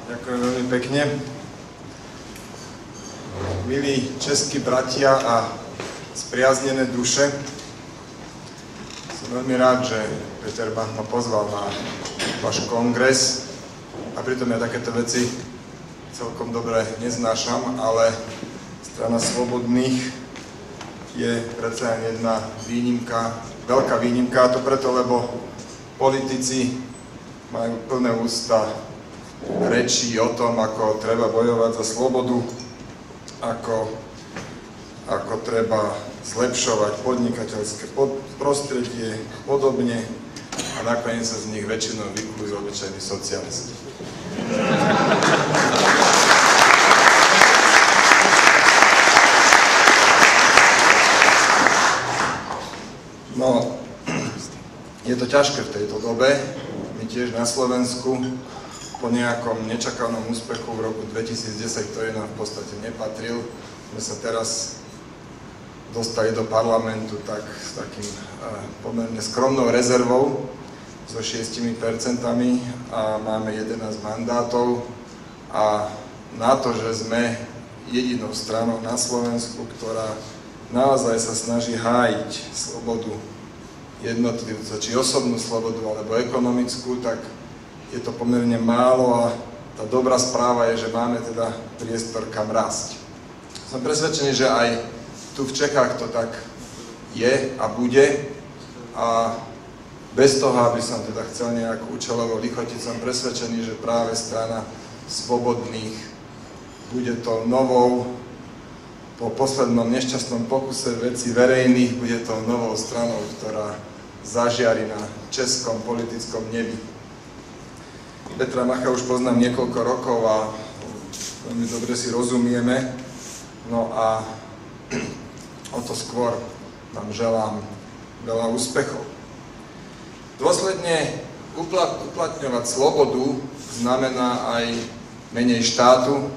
Ďakujem veľmi pekne. Milí českí bratia a spriaznené duše, som veľmi rád, že Peter Bach ma pozval na váš kongres a pritom ja takéto veci celkom dobre neznášam, ale strana Slobodných je predsa len jedna výnimka, veľká výnimka, a to preto, lebo politici majú plné ústa rečí o tom, ako treba bojovať za slobodu, ako treba zlepšovať podnikateľské prostredie a podobne, a nakoniec sa z nich väčšinou vyklujú obyčajní socialisti. No, je to ťažké v tejto dobe. My tiež na Slovensku po nejakom nečakanom úspechu v roku 2010, ktorý nám v podstate nepatril, sme sa teraz dostali do parlamentu s takým pomerne skromnou rezervou, so 6% a máme 11 mandátov, a na to, že sme jedinou stranou na Slovensku, ktorá naozaj sa snaží hájiť slobodu jednotlivca, či osobnú slobodu alebo ekonomickú, tak je to pomerne málo, a tá dobrá správa je, že máme teda priestor kam rásť. Som presvedčený, že aj tu v Čechách to tak je a bude, a bez toho, aby som teda chcel nejak účelovo lichotiť, som presvedčený, že práve strana Slobodných bude to novou, po poslednom nešťastnom pokuse veci verejných, bude to novou stranou, ktorá zažiari na českom politickom nebi. Petra Macha už poznám niekoľko rokov a veľmi dobre si rozumieme, no a o to skôr vám želám veľa úspechov. Dôsledne uplatňovať slobodu znamená aj menej štátu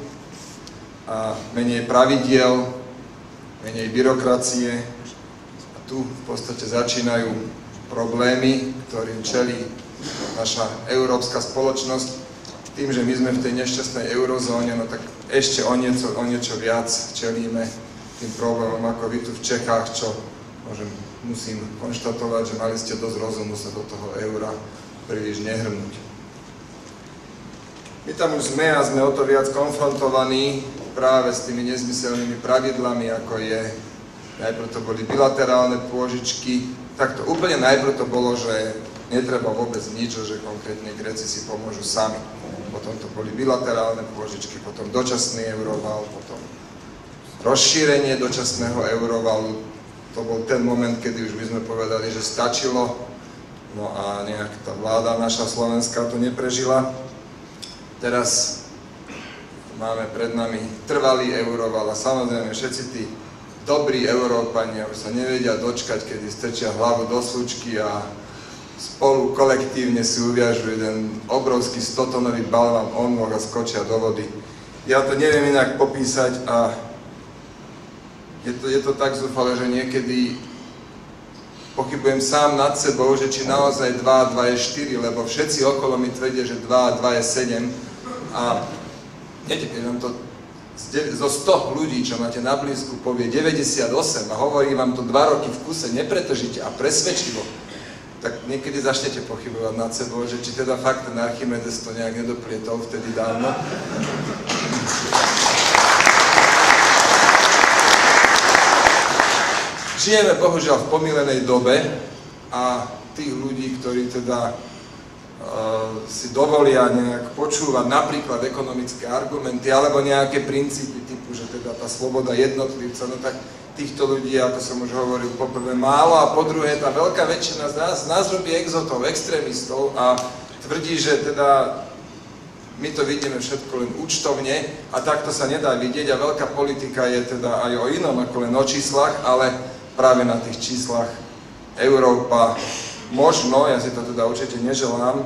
a menej pravidiel, menej byrokracie, a tu v podstate začínajú problémy, ktorým čelí naša európska spoločnosť. Tým, že my sme v tej nešťastnej eurozóne, no tak ešte o niečo viac čelíme tým problémom ako vy tu v Čechách, čo musím konštatovať, že mali ste dosť rozumu sa do toho eura príliš nehrnúť. My tam už sme a sme o to viac konfrontovaní práve s tými nezmyselnými pravidlami, ako je, najprv to boli bilaterálne pôžičky, tak to úplne najprv to bolo, že netreba vôbec nič, že konkrétne Gréci si pomôžu sami. Potom to boli bilaterálne pôžičky, potom dočasný euroval, potom rozšírenie dočasného eurovalu. To bol ten moment, kedy už by sme povedali, že stačilo, no a nejak tá vláda naša slovenská to neprežila. Teraz máme pred nami trvalý euroval a samozrejme všetci tí dobrí Európania už sa nevedia dočkať, kedy strčia hlavu do súčky a spolu kolektívne si uviažu jeden obrovský 100-tonový balván onloh a skočia do vody. Ja to neviem inak popísať, a je to tak zúfale, že niekedy pochybujem sám nad sebou, že či naozaj 2 a 2 je 4, lebo všetci okolo mi tvrdia, že 2 a 2 je 7. A viete, keď vám to zo 100 ľudí, čo máte na blízku, povie 98 a hovorí vám to 2 roky v kuse nepretržite a presvedčivo, tak niekedy začnete pochybovať nad sebou, že či teda fakt ten Archimedes to nejak nedoplietol vtedy dávno. Žijeme bohužiaľ v pomýlenej dobe, a tých ľudí, ktorí teda si dovolia nejak počúvať napríklad ekonomické argumenty alebo nejaké princípy typu, že teda tá sloboda jednotlivca, no tak týchto ľudí, ako som už hovoril, poprvé málo, a po druhé tá veľká väčšina z nás robí exotov, extrémistov a tvrdí, že teda my to vidíme všetko len účtovne, a takto sa nedá vidieť, a veľká politika je teda aj o inom ako len o číslach, ale práve na tých číslach Európa možno, ja si to teda určite neželám,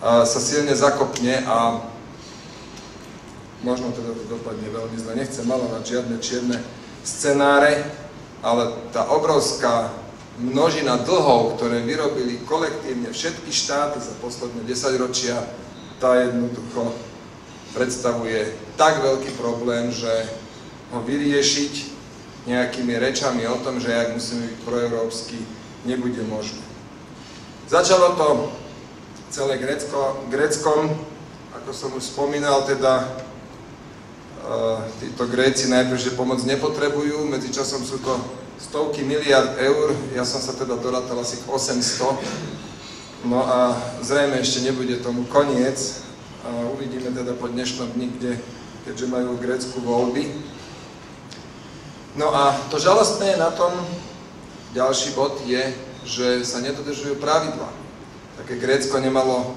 sa silne zakopne a možno teda to dopadne veľmi zle. Nechcem malovať žiadne čierne scenáre, ale tá obrovská množina dlhov, ktoré vyrobili kolektívne všetky štáty za posledné 10 ročia, tá jednoducho predstavuje tak veľký problém, že ho vyriešiť nejakými rečami o tom, že ak musíme byť proeurópsky, nebude možné. Začalo to celé Gréckom, ako som už spomínal, teda títo Gréci najprv, že pomoc nepotrebujú, medzičasom sú to stovky miliard eur, ja som sa teda dorátal asi k 800, no a zrejme ešte nebude tomu koniec, uvidíme teda po dnešnom dni, keďže majú v Grécku voľby. No a to žalostné na tom, ďalší bod je, že sa nedodržujú pravidlá. Také Grécko nemalo,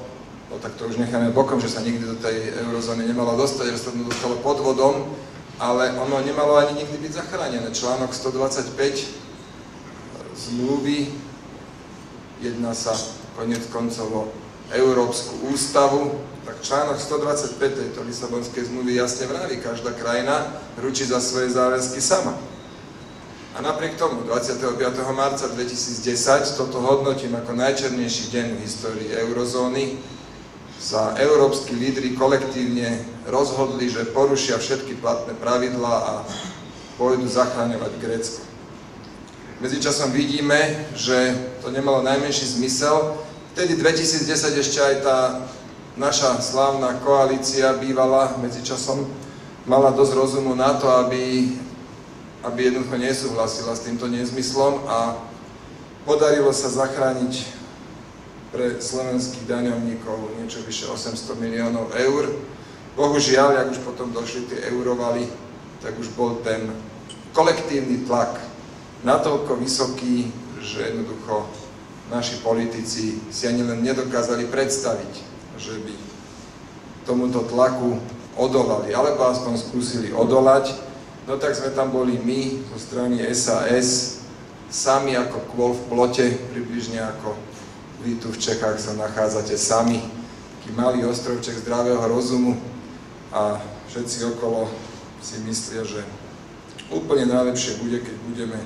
no tak to už necháme bokom, že sa nikdy do tej eurozóny nemalo dostať, že sa to dostalo pod vodom, ale ono nemalo ani nikdy byť zachránené. Článok 125 zmluvy, jedná sa koniec koncov o Európsku ústavu, tak článok 125 tejto Lisabonskej zmluvy jasne vraví, každá krajina ručí za svoje záväzky sama. A napriek tomu 25. marca 2010, toto hodnotím ako najčernejší deň v histórii eurozóny, sa európski lídri kolektívne rozhodli, že porušia všetky platné pravidlá a pôjdu zachraňovať Grécko. Medzičasom vidíme, že to nemalo najmenší zmysel. Vtedy 2010 ešte aj tá naša slávna koalícia bývala, medzičasom mala dosť rozumu na to, aby jednoducho nesúhlasila s týmto nezmyslom a podarilo sa zachrániť pre slovenských daňovníkov niečo vyše 800 miliónov eur. Bohužiaľ, ak už potom došli tie eurovaly, tak už bol ten kolektívny tlak natoľko vysoký, že jednoducho naši politici si ani len nedokázali predstaviť, že by tomuto tlaku odolali, alebo aspoň skúsili odolať. No tak sme tam boli my zo strany SAS, sami ako kôl v plote, približne ako vy tu v Čechách sa nachádzate sami, taký malý ostrovček zdravého rozumu a všetci okolo si myslia, že úplne najlepšie bude, keď budeme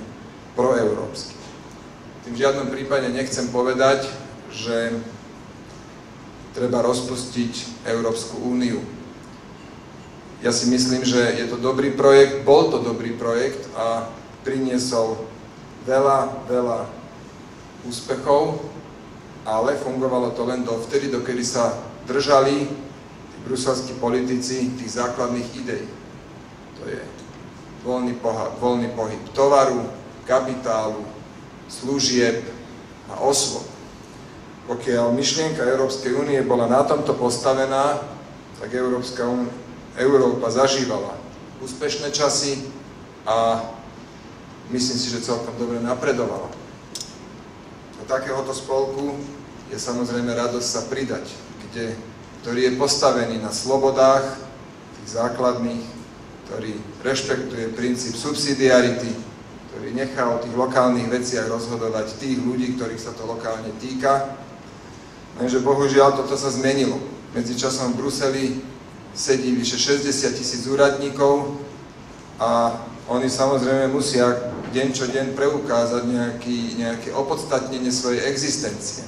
proeurópsky. V žiadnom prípade nechcem povedať, že treba rozpustiť Európsku úniu. Ja si myslím, že je to dobrý projekt, bol to dobrý projekt a priniesol veľa úspechov, ale fungovalo to len dovtedy, dokedy sa držali tí bruselskí politici tých základných ideí. To je voľný pohyb tovaru, kapitálu, služieb a osôb. Pokiaľ myšlienka Európskej únie bola na tomto postavená, tak Európa zažívala úspešné časy a myslím si, že celkom dobre napredovala. Do takéhoto spolku je samozrejme radosť sa pridať, ktorý je postavený na slobodách, tých základných, ktorý rešpektuje princíp subsidiarity, ktorý nechá o tých lokálnych veciach rozhodovať tých ľudí, ktorých sa to lokálne týka. Lenže bohužiaľ toto sa zmenilo. Medzičasom v Bruseli sedí vyše 60 000 úradníkov a oni samozrejme musia deň čo deň preukázať nejaké opodstatnenie svojej existencie.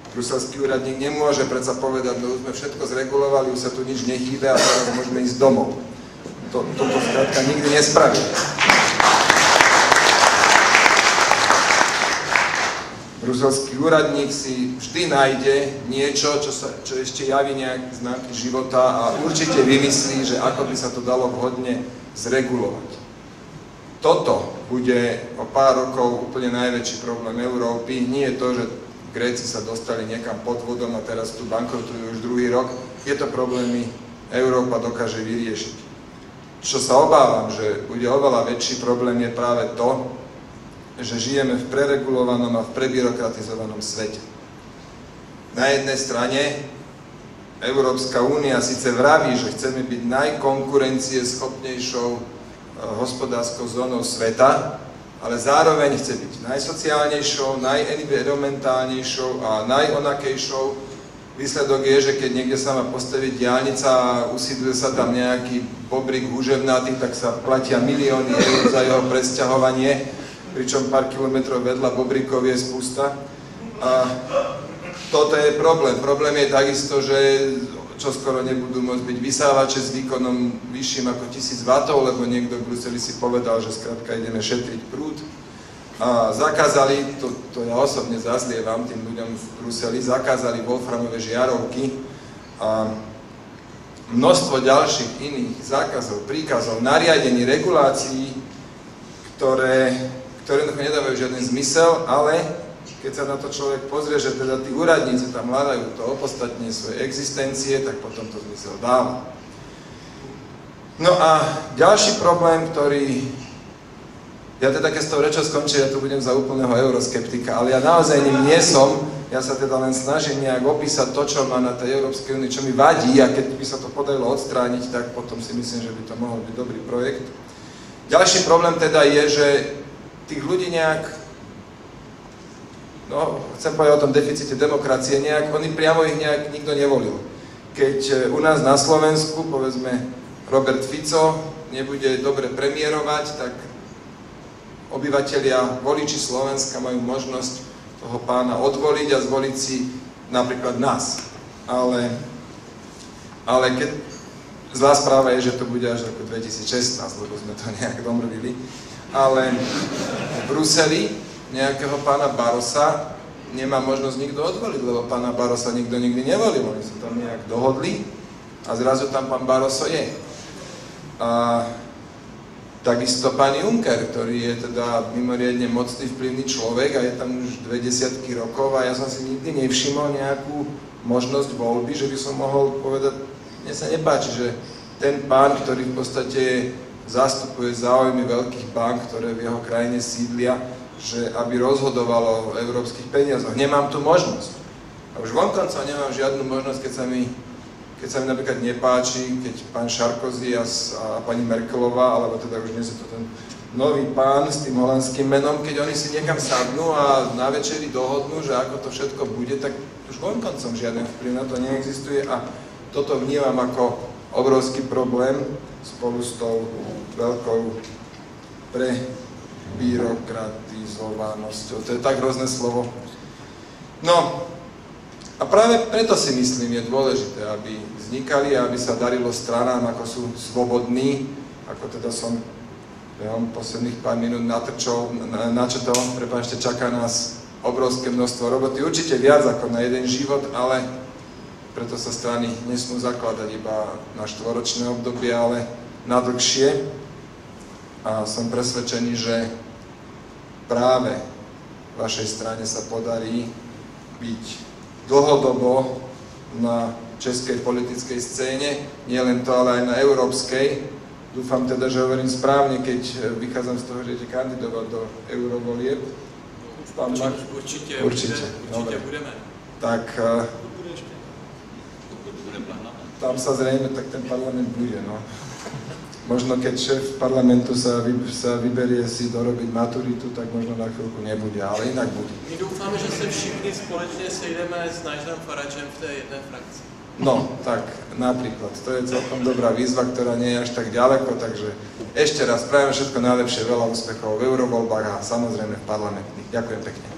Bruselský úradník nemôže predsa povedať, no už sme všetko zregulovali, už sa tu nič nehýbe a teraz môžeme ísť domov. Toto skrátka nikdy nespraví. Bruselský úradník si vždy nájde niečo, čo ešte javí nejaké známky života a určite vymyslí, že ako by sa to dalo vhodne zregulovať. Toto bude o pár rokov úplne najväčší problém Európy. Nie je to, že Gréci sa dostali niekam pod vodom a teraz tu bankrotujú už druhý rok. Tieto problémy Európa dokáže vyriešiť. Čo sa obávam, že bude oveľa väčší problém, je práve to, že žijeme v preregulovanom a v prebyrokratizovanom svete. Na jednej strane Európska únia síce vraví, že chceme byť najkonkurencieschopnejšou hospodárskou zónou sveta, ale zároveň chce byť najsociálnejšou, najenvironmentálnejšou a najonakejšou. Výsledok je, že keď niekde sa má postaviť diaľnica a usídluje sa tam nejaký bobrik húževnatý, tak sa platia milióny eur za jeho presťahovanie, pričom pár kilometrov vedľa bobrikov je spústa. A toto je problém. Problém je takisto, že čoskoro nebudú môcť byť vysávače s výkonom vyšším ako 1000 W, lebo niekto v Bruseli si povedal, že skrátka ideme šetriť prúd. A zakázali, to ja osobne zazlievam tým ľuďom v Bruseli, zakázali wolframové žiarovky a množstvo ďalších iných zákazov, príkazov, nariadení, regulácií, ktoré nedávajú žiadny zmysel, ale keď sa na to človek pozrie, že teda tí úradníci tam hľadajú to opodstatnenie svojej existencie, tak potom to zmysel dáva. No a ďalší problém, ktorý... Ja teda keď s tou rečou skončím, ja tu budem za úplného euroskeptika, ale ja naozaj ním nie som, ja sa teda len snažím nejak opísať to, čo má na tej Európskej únii, čo mi vadí, a keď by sa to podarilo odstrániť, tak potom si myslím, že by to mohol byť dobrý projekt. Ďalší problém teda je, že tých ľudí nejak, no chcem povedať o tom deficite demokracie, nejak, oni priamo ich nejak nikto nevolil. Keď u nás na Slovensku, povedzme, Robert Fico nebude dobre premiérovať, tak obyvatelia, voliči Slovenska majú možnosť toho pána odvoliť a zvoliť si napríklad nás. Ale keď zlá správa je, že to bude až roku 2016, lebo sme to nejak domrvili. Ale v Bruseli nejakého pána Barrosa nemá možnosť nikto odvoliť, lebo pána Barrosa nikto nikdy nevolil. Oni sa tam nejak dohodli a zrazu tam pán Barroso je. A takisto pán Juncker, ktorý je teda mimoriadne mocný, vplyvný človek a je tam už 20 rokov a ja som si nikdy nevšimol nejakú možnosť voľby, že by som mohol povedať, mne sa nepáči, že ten pán, ktorý v podstate zastupuje záujmy veľkých bank, ktoré v jeho krajine sídlia, že aby rozhodovalo o európskych peniazoch. Nemám tu možnosť. A už vonkoncov nemám žiadnu možnosť, keď sa mi napríklad nepáči, keď pán Sarkozy a pani Merkelová, alebo teda už dnes je to ten nový pán s tým holandským menom, keď oni si niekam sadnú a na večeri dohodnú, že ako to všetko bude, tak už vonkoncom žiaden vplyv na to neexistuje a toto vnímam ako obrovský problém spolu s tou veľkou prebyrokratizovanosťou. To je tak hrozné slovo. No, a práve preto si myslím, je dôležité, aby vznikali a aby sa darilo stranám, ako sú svobodní, ako teda som behom posledných pár minút načetol, prepáčte, čaká nás obrovské množstvo roboty, určite viac ako na jeden život, ale preto sa strany nesmú zakladať iba na 4-ročné obdobie, ale na dlhšie. A som presvedčený, že práve vašej strane sa podarí byť dlhodobo na českej politickej scéne, nie len to, ale aj na európskej. Dúfam teda, že hovorím správne, keď vychádzam z toho, že idete kandidovať do eurovolieb. Určite budeme. Tak tam sa zrejme, tak ten parlament bude, no. Možno keď šéf parlamentu sa vyberie si dorobiť maturitu, tak možno na chvíľku nebude, ale inak bude. My doufáme, že se všichni společne sejdeme s Najdom Faračem v tej jednej frakcii. No, tak napríklad. To je celkom dobrá výzva, ktorá nie je až tak ďaleko, takže ešte raz prajem všetko najlepšie, veľa úspechov v eurovoľbách a samozrejme v parlamentných. Ďakujem pekne.